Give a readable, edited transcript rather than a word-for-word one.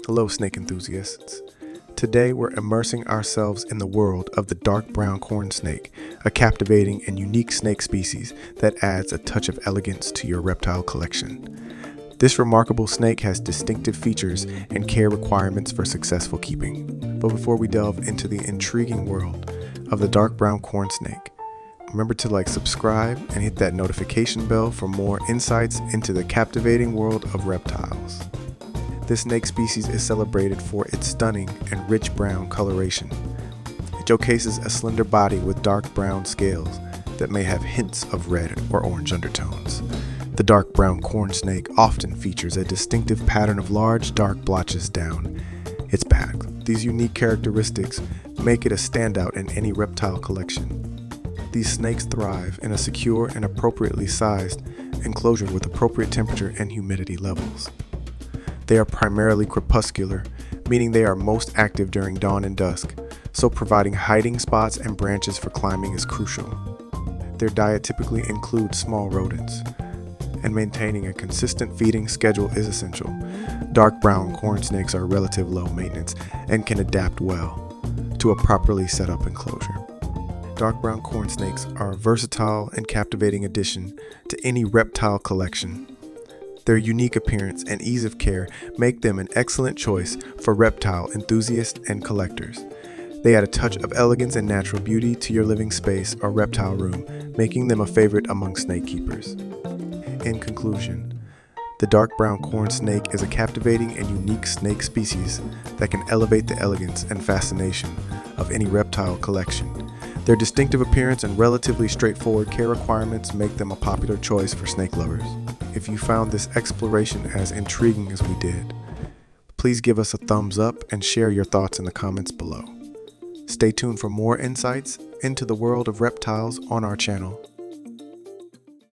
Hello, snake enthusiasts. Today we're immersing ourselves in the world of the dark brown corn snake, a captivating and unique snake species that adds a touch of elegance to your reptile collection. This remarkable snake has distinctive features and care requirements for successful keeping. But before we delve into the intriguing world of the dark brown corn snake, remember to subscribe and hit that notification bell for more insights into the captivating world of reptiles. This snake species is celebrated for its stunning and rich brown coloration. It showcases a slender body with dark brown scales that may have hints of red or orange undertones. The dark brown corn snake often features a distinctive pattern of large dark blotches down its back. These unique characteristics make it a standout in any reptile collection. These snakes thrive in a secure and appropriately sized enclosure with appropriate temperature and humidity levels. They are primarily crepuscular, meaning they are most active during dawn and dusk, so providing hiding spots and branches for climbing is crucial. Their diet typically includes small rodents, and maintaining a consistent feeding schedule is essential. Dark brown corn snakes are relatively low maintenance and can adapt well to a properly set up enclosure. Dark brown corn snakes are a versatile and captivating addition to any reptile collection. Their unique appearance and ease of care make them an excellent choice for reptile enthusiasts and collectors. They add a touch of elegance and natural beauty to your living space or reptile room, making them a favorite among snake keepers. In conclusion, the dark brown corn snake is a captivating and unique snake species that can elevate the elegance and fascination of any reptile collection. Their distinctive appearance and relatively straightforward care requirements make them a popular choice for snake lovers. If you found this exploration as intriguing as we did, please give us a thumbs up and share your thoughts in the comments below. Stay tuned for more insights into the world of reptiles on our channel.